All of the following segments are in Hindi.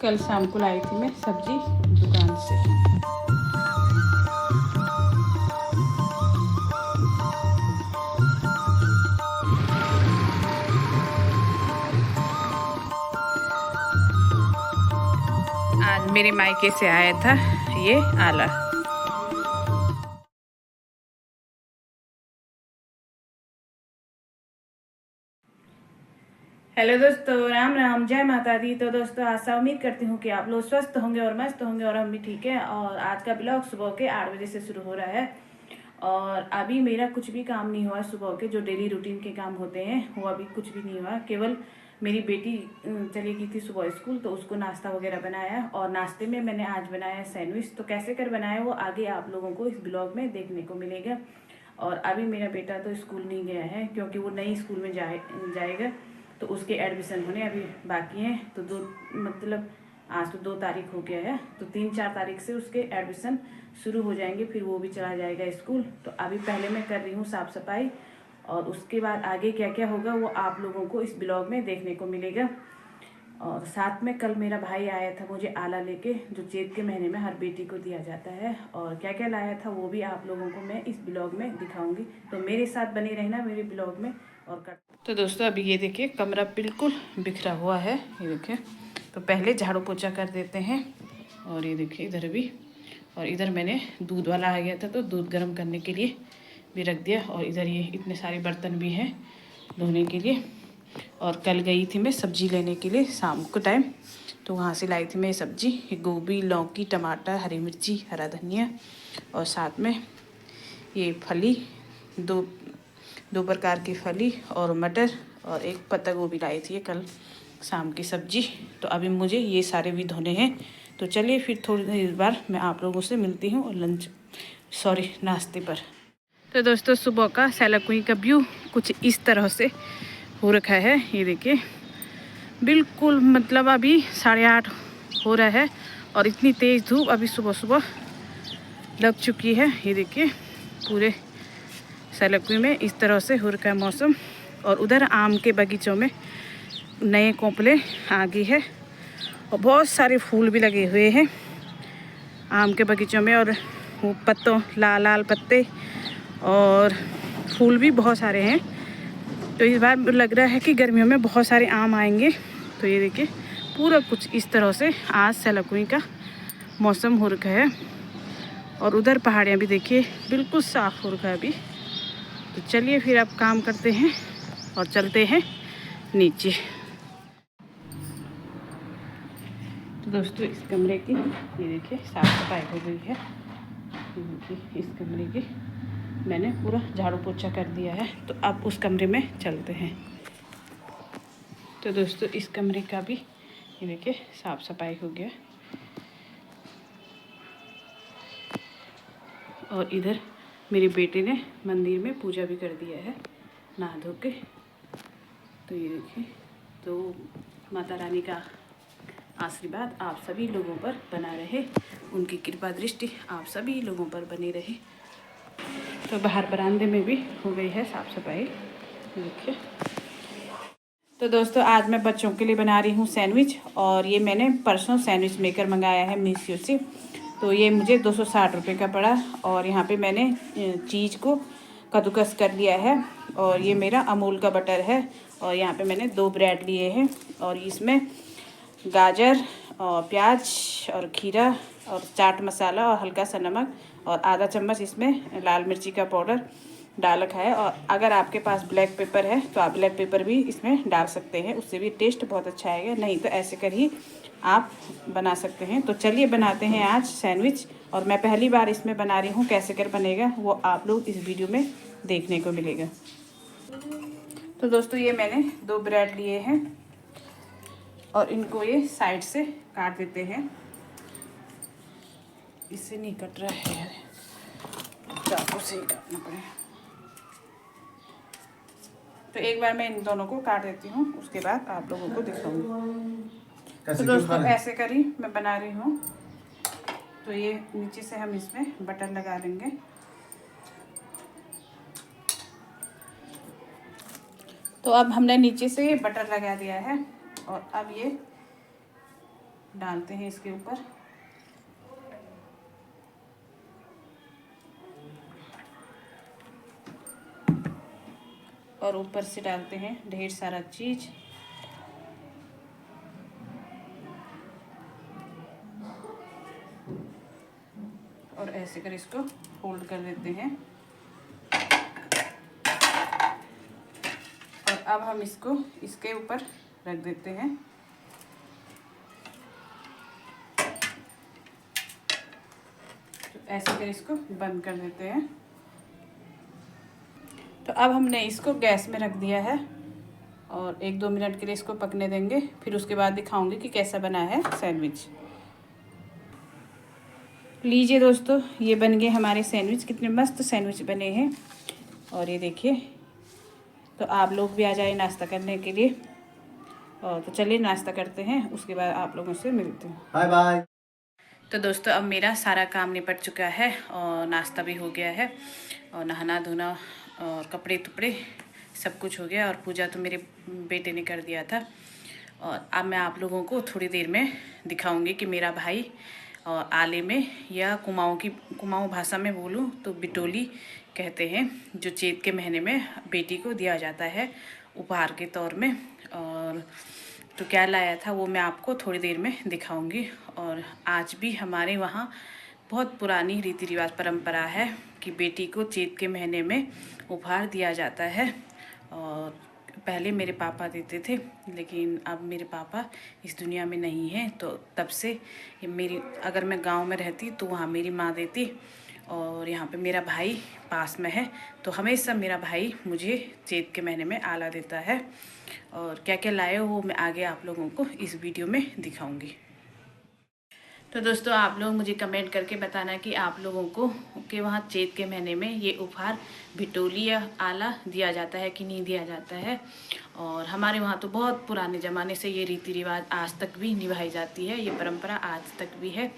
कल शाम को लाई थी मैं सब्जी दुकान से। आज मेरे मायके से आया था ये आला। हेलो दोस्तों, राम राम, जय माता दी। तो दोस्तों आशा उम्मीद करती हूँ कि आप लोग स्वस्थ होंगे और मस्त होंगे और हम भी ठीक है। और आज का ब्लॉग सुबह के 8 बजे से शुरू हो रहा है और अभी मेरा कुछ भी काम नहीं हुआ। सुबह के जो डेली रूटीन के काम होते हैं वो अभी कुछ भी नहीं हुआ। केवल मेरी बेटी चली गई थी सुबह स्कूल, तो उसको नाश्ता वगैरह बनाया और नाश्ते में मैंने आज बनाया सैंडविच। तो कैसे कर बनाया वो आगे आप लोगों को इस ब्लॉग में देखने को मिलेगा। और अभी मेरा बेटा तो स्कूल नहीं गया है क्योंकि वो नई स्कूल में जाएगा, तो उसके एडमिशन होने अभी बाकी हैं। तो आज तो 2 तारीख हो गया है, तो 3-4 तारीख से उसके एडमिशन शुरू हो जाएंगे, फिर वो भी चला जाएगा स्कूल। तो अभी पहले मैं कर रही हूँ साफ़ सफाई और उसके बाद आगे क्या क्या होगा वो आप लोगों को इस ब्लॉग में देखने को मिलेगा। और साथ में कल मेरा भाई आया था मुझे आला लेके, जो चैत के महीने में हर बेटी को दिया जाता है। और क्या क्या लाया था वो भी आप लोगों को मैं इस ब्लॉग में दिखाऊंगी, तो मेरे साथ बने रहना मेरे ब्लॉग में। और तो दोस्तों अभी ये देखिए कमरा बिल्कुल बिखरा हुआ है, ये देखिए। तो पहले झाड़ू पोछा कर देते हैं। और ये देखिए इधर भी, और इधर मैंने दूध वाला आ गया था तो दूध गर्म करने के लिए भी रख दिया। और इधर ये इतने सारे बर्तन भी हैं धोने के लिए। और कल गई थी मैं सब्जी लेने के लिए शाम को टाइम, तो वहाँ से लाई थी मैं सब्जी, गोभी, लौकी, टमाटर, हरी मिर्ची, हरा धनिया और साथ में ये फली, दो प्रकार की फली और मटर और एक पत्ता गोभी लाई थी कल शाम की सब्जी। तो अभी मुझे ये सारे भी धोने हैं। तो चलिए फिर थोड़ी देर बाद मैं आप लोगों से मिलती हूँ और नाश्ते पर। तो दोस्तों सुबह का सैलाकुई का व्यू कुछ इस तरह से हो रखा है, ये देखिए। बिल्कुल मतलब अभी 8:30 हो रहा है और इतनी तेज़ धूप अभी सुबह सुबह लग चुकी है। ये देखिए पूरे सैलाकुई में इस तरह से हो रखा है मौसम। और उधर आम के बगीचों में नए कोपले आ गई है और बहुत सारे फूल भी लगे हुए हैं आम के बगीचों में। और वो पत्तों लाल लाल पत्ते और फूल भी बहुत सारे हैं। तो इस बार लग रहा है कि गर्मियों में बहुत सारे आम आएंगे। तो ये देखिए पूरा कुछ इस तरह से आज सैलाकुई का मौसम हो रखा है। और उधर पहाड़ियाँ भी देखिए बिल्कुल साफ़ हो रखा है अभी। तो चलिए फिर अब काम करते हैं और चलते हैं नीचे। तो दोस्तों इस कमरे की ये देखिए साफ़ सफाई हो गई है। इस कमरे की मैंने पूरा झाड़ू पोछा कर दिया है। तो अब उस कमरे में चलते हैं। तो दोस्तों इस कमरे का भी ये देखिए साफ़ सफाई हो गया। और इधर मेरे बेटे ने मंदिर में पूजा भी कर दिया है नहा धो के। तो ये देखिए, तो माता रानी का आशीर्वाद आप सभी लोगों पर बना रहे, उनकी कृपा दृष्टि आप सभी लोगों पर बनी रहे। तो बाहर बरामदे में भी हो गई है साफ़ सफाई, देखिए। तो दोस्तों आज मैं बच्चों के लिए बना रही हूँ सैंडविच। और ये मैंने परसों सैंडविच मेकर मंगाया है मीशो से। तो ये मुझे 260 रुपये का पड़ा। और यहाँ पे मैंने चीज़ को कद्दूकस कर लिया है। और ये मेरा अमूल का बटर है। और यहाँ पे मैंने 2 ब्रेड लिए हैं और इसमें गाजर और प्याज और खीरा और चाट मसाला और हल्का सा नमक और आधा चम्मच इसमें लाल मिर्ची का पाउडर डाल रखा है। और अगर आपके पास ब्लैक पेपर है तो आप ब्लैक पेपर भी इसमें डाल सकते हैं, उससे भी टेस्ट बहुत अच्छा आएगा। नहीं तो ऐसे कर ही आप बना सकते हैं। तो चलिए बनाते हैं आज सैंडविच। और मैं पहली बार इसमें बना रही हूँ, कैसे कर बनेगा वो आप लोग इस वीडियो में देखने को मिलेगा। तो दोस्तों ये मैंने 2 ब्रेड लिए हैं और इनको ये साइड से काट देते हैं। इससे नहीं कट रहा है यार, चाकू से ही काटना पड़ेगा। तो एक बार मैं इन दोनों को काट देती हूँ, उसके बाद आप लोगों को दिखाऊंगी। तो दोस्तों ऐसे करी मैं बना रही हूँ। तो ये नीचे से हम इसमें बटर लगा लेंगे। तो अब हमने नीचे से बटर लगा दिया है और अब ये डालते हैं इसके ऊपर। और ऊपर से डालते हैं ढेर सारा चीज़। और ऐसे कर इसको फोल्ड कर देते हैं। और अब हम इसको इसके ऊपर रख देते हैं। तो ऐसे कर इसको बंद कर देते हैं। तो अब हमने इसको गैस में रख दिया है और 1-2 मिनट के लिए इसको पकने देंगे। फिर उसके बाद दिखाऊंगी कि कैसा बना है सैंडविच। लीजिए दोस्तों, ये बन गए हमारे सैंडविच। कितने मस्त सैंडविच बने हैं। और ये देखिए, तो आप लोग भी आ जाइए नाश्ता करने के लिए। और तो चलिए नाश्ता करते हैं, उसके बाद आप लोगों से मिलते हैं। Bye bye. तो दोस्तों, अब मेरा सारा काम निपट चुका है और नाश्ता भी हो गया है और नहाना धोना और कपड़े टुपड़े सब कुछ हो गया। और पूजा तो मेरे बेटे ने कर दिया था। और अब मैं आप लोगों को थोड़ी देर में दिखाऊंगी कि मेरा भाई और आले में, या कुमाऊँ भाषा में बोलूँ तो बिटोली कहते हैं, जो चैत के महीने में बेटी को दिया जाता है उपहार के तौर में। और तो क्या लाया था वो मैं आपको थोड़ी देर में दिखाऊंगी। और आज भी हमारे वहाँ बहुत पुरानी रीति रिवाज परंपरा है कि बेटी को चैत के महीने में उपहार दिया जाता है। और पहले मेरे पापा देते थे, लेकिन अब मेरे पापा इस दुनिया में नहीं हैं। तो तब से अगर मैं गांव में रहती तो वहाँ मेरी माँ देती, और यहाँ पे मेरा भाई पास में है तो हमेशा मेरा भाई मुझे चैत के महीने में आला देता है। और क्या क्या लाए हो वो मैं आगे आप लोगों को इस वीडियो में दिखाऊंगी। तो दोस्तों, आप लोग मुझे कमेंट करके बताना कि आप लोगों को के वहाँ चैत के महीने में ये उपहार बिटोली या आला दिया जाता है कि नहीं दिया जाता है। और हमारे वहाँ तो बहुत पुराने ज़माने से ये रीति रिवाज आज तक भी निभाई जाती है। ये परंपरा आज तक भी है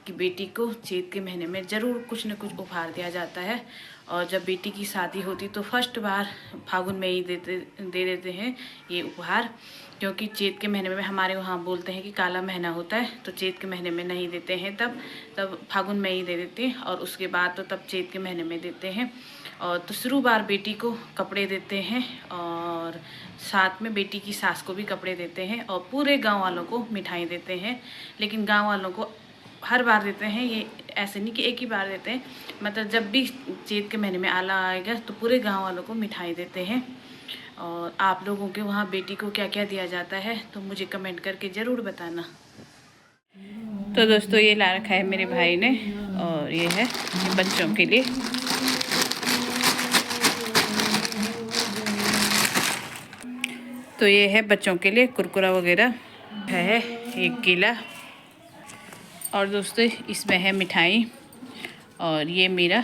कि बेटी को चैत के महीने में ज़रूर कुछ न कुछ उपहार दिया जाता है। और जब बेटी की शादी होती तो फर्स्ट बार फागुन में ही दे देते हैं ये उपहार, क्योंकि चैत के महीने में हमारे वहाँ बोलते हैं कि काला महीना होता है, तो चैत के महीने में नहीं देते हैं। तब फागुन में ही दे देते हैं, और उसके बाद तो तब चैत के महीने में देते हैं। और तो शुरू बार बेटी को कपड़े देते हैं और साथ में बेटी की सास को भी कपड़े देते हैं, और पूरे गांव वालों को मिठाई देते हैं। लेकिन गांव वालों को हर बार देते हैं, ये ऐसे नहीं कि एक ही बार देते हैं। मतलब जब भी चैत के महीने में आला आएगा तो पूरे गांव वालों को मिठाई देते हैं। और आप लोगों के वहाँ बेटी को क्या क्या दिया जाता है तो मुझे कमेंट करके ज़रूर बताना। तो दोस्तों, ये ला रखा है मेरे भाई ने, और ये है बच्चों के लिए। तो ये है बच्चों के लिए कुरकुरा वगैरह है, एक केला। और दोस्तों, इसमें है मिठाई। और ये मेरा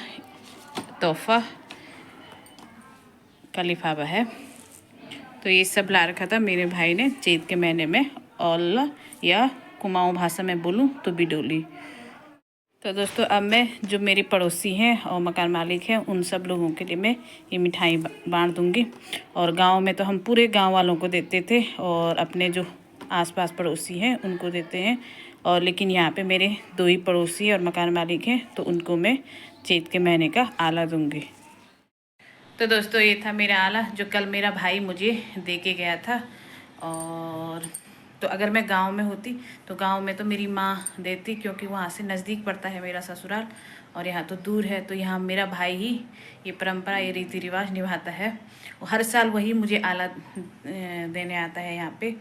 तोहफा का लिफाफा है। तो ये सब ला रखा था मेरे भाई ने चैत के महीने में, और या कुमाऊँ भाषा में बोलूँ तो बिडोली। तो दोस्तों, अब मैं जो मेरी पड़ोसी हैं और मकान मालिक हैं उन सब लोगों के लिए मैं ये मिठाई बांट दूँगी। और गांव में तो हम पूरे गांव वालों को देते थे, और अपने जो आसपास पड़ोसी हैं उनको देते हैं। और लेकिन यहाँ पे मेरे 2 ही पड़ोसी और मकान मालिक हैं, तो उनको मैं चैत के महीने का आला दूँगी। तो दोस्तों, ये था मेरा आला जो कल मेरा भाई मुझे दे के गया था। और तो अगर मैं गांव में होती तो गांव में तो मेरी माँ देती, क्योंकि वहाँ से नज़दीक पड़ता है मेरा ससुराल, और यहाँ तो दूर है। तो यहाँ मेरा भाई ही ये परंपरा, ये रीति रिवाज निभाता है। और हर साल वही मुझे आला देने आता है यहाँ पे।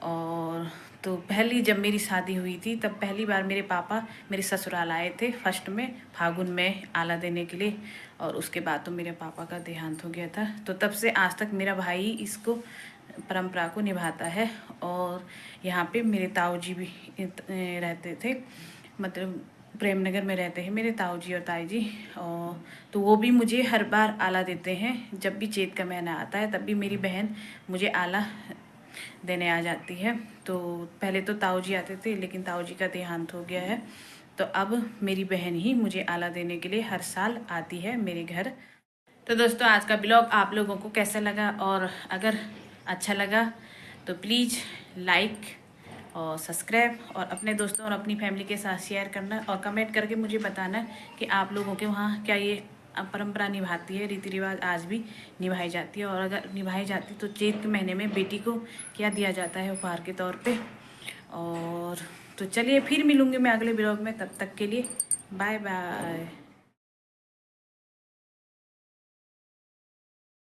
और तो पहली जब मेरी शादी हुई थी तब पहली बार मेरे पापा मेरे ससुराल आए थे फर्स्ट में फागुन में आला देने के लिए। और उसके बाद तो मेरे पापा का देहांत हो गया था। तो तब से आज तक मेरा भाई इसको परंपरा को निभाता है। और यहाँ पे मेरे ताऊ जी भी रहते थे, मतलब प्रेमनगर में रहते हैं मेरे ताऊ जी और ताई जी। और तो वो भी मुझे हर बार आला देते हैं। जब भी चैत का महीना आता है तब भी मेरी बहन मुझे आला देने आ जाती है। तो पहले तो ताऊ जी आते थे, लेकिन ताऊ जी का देहांत हो गया है, तो अब मेरी बहन ही मुझे आला देने के लिए हर साल आती है मेरे घर। तो दोस्तों, आज का ब्लॉग आप लोगों को कैसा लगा, और अगर अच्छा लगा तो प्लीज़ लाइक और सब्सक्राइब, और अपने दोस्तों और अपनी फैमिली के साथ शेयर करना, और कमेंट करके मुझे बताना कि आप लोगों के वहाँ क्या ये परंपरा निभाती है, रीति रिवाज आज भी निभाई जाती है, और अगर निभाई जाती तो चैत के महीने में बेटी को क्या दिया जाता है उपहार के तौर पे। और तो चलिए फिर मिलूँगी मैं अगले ब्लॉग में, तब तक के लिए बाय बाय।